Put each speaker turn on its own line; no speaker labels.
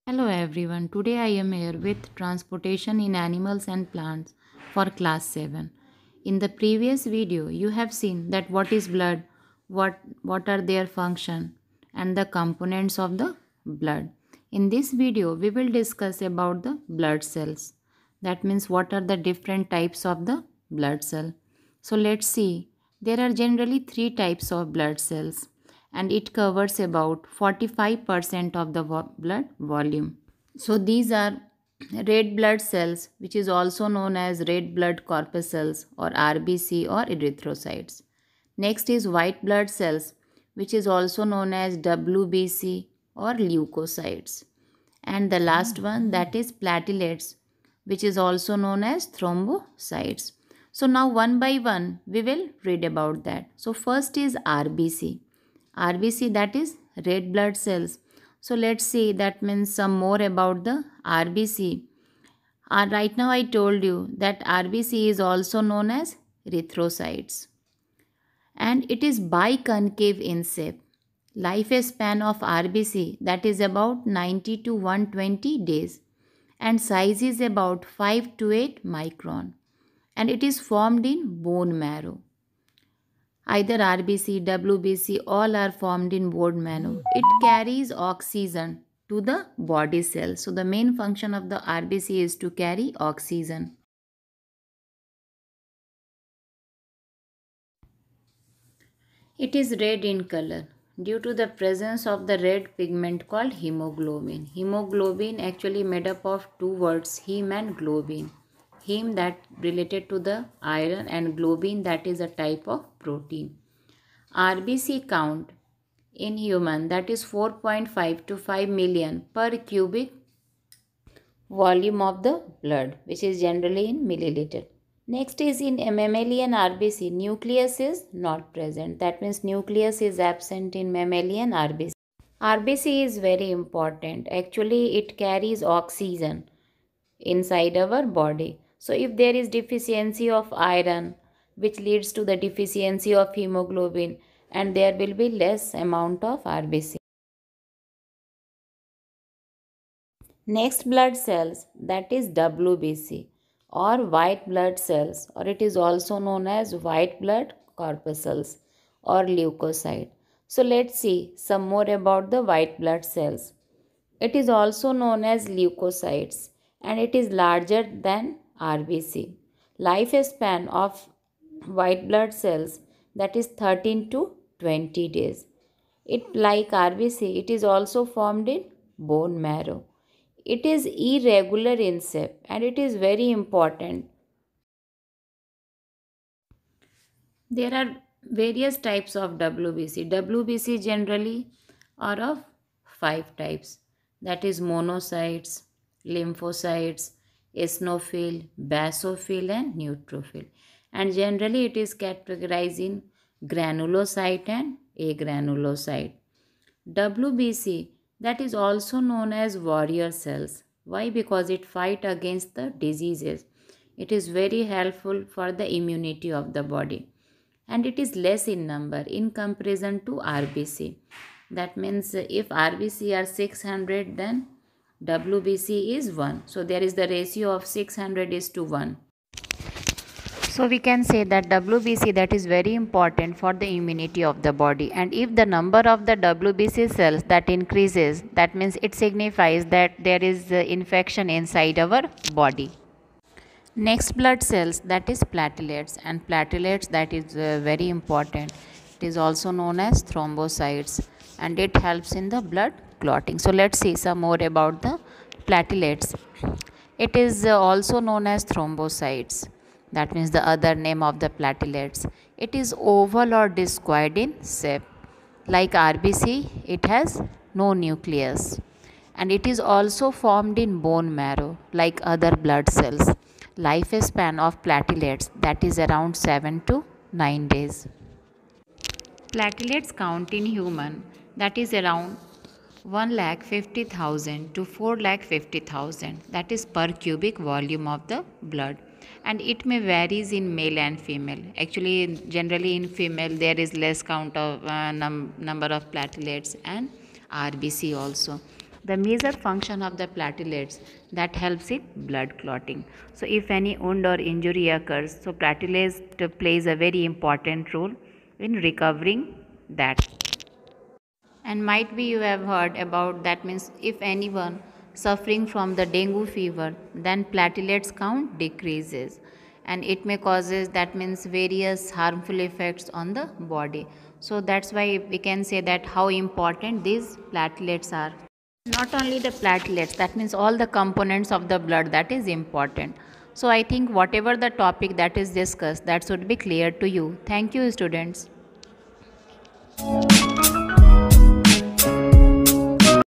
Hello everyone. Today I am here with transportation in animals and plants for class 7. In the previous video you have seen that what is blood, what are their function and the components of the blood. In this video we will discuss about the blood cells. That means what are the different types of the blood cell. So let's see. There are generally 3 types of blood cells and it covers about 45% of the blood volume. So these are red blood cells, which is also known as red blood corpuscles or RBC or erythrocytes. Next is white blood cells, which is also known as WBC or leukocytes. And the last one, that is platelets, which is also known as thrombocytes. So now one by one we will read about that. So first is RBC. RBC, that is red blood cells. So let's see, that means some more about the RBC. Right now I told you that RBC is also known as erythrocytes and it is biconcave in shape. Lifespan of RBC, that is about 90 to 120 days and size is about 5 to 8 micron and it is formed in bone marrow. Either RBC, WBC, all are formed in bone marrow. It carries oxygen to the body cells. So the main function of the RBC is to carry oxygen. It is red in color due to the presence of the red pigment called hemoglobin. Hemoglobin actually made up of two words, heme and globin. Heme, that related to the iron, and globin, that is a type of protein. RBC count in human, that is 4.5 to 5 million per cubic volume of the blood, which is generally in milliliter. Next is in mammalian RBC, nucleus is not present. That means nucleus is absent in mammalian RBC. RBC is very important. Actually, it carries oxygen inside our body. So if there is deficiency of iron, which leads to the deficiency of hemoglobin, and there will be less amount of RBC. Next blood cells, that is WBC or white blood cells, or it is also known as white blood corpuscles or leukocyte. So let's see some more about the white blood cells. It is also known as leukocytes and it is larger than RBC. Lifespan of white blood cells, that is 13 to 20 days. It, like RBC, it is also formed in bone marrow. It is irregular in shape and it is very important. There are various types of WBC. WBC generally are of 5 types, that is monocytes, lymphocytes, eosinophil, basophil and neutrophil. And generally it is categorized in granulocyte and agranulocyte. WBC, that is also known as warrior cells. Why? Because it fight against the diseases. It is very helpful for the immunity of the body and it is less in number in comparison to RBC. That means if RBC are 600, then WBC is 1. So there is the ratio of 600 is to 1. So we can say that WBC, that is very important for the immunity of the body, and if the number of the WBC cells that increases, that means it signifies that there is infection inside our body. Next blood cells, that is platelets, and platelets, that is very important. It is also known as thrombocytes and it helps in the blood clotting. So let's see some more about the platelets. It is also known as thrombocytes. That means the other name of the platelets. It is oval or discoid in shape. Like RBC, it has no nucleus and it is also formed in bone marrow like other blood cells. Lifespan of platelets, that is around 7 to 9 days. Platelets count in human, that is around 1,50,000 to 4,50,000, that is per cubic volume of the blood, and it may varies in male and female. Actually, generally in female there is less count of number of platelets and RBC also, the major function of the platelets that helps in blood clotting. So if any wound or injury occurs, so platelets plays a very important role in recovering that. And might be you have heard about that, means if anyone suffering from the dengue fever, then platelets count decreases, and it may causes, that means, various harmful effects on the body. So that's why we can say that how important these platelets are. Not only the platelets, that means all the components of the blood, that is important. So I think whatever the topic that is discussed, that should be clear to you. Thank you, students.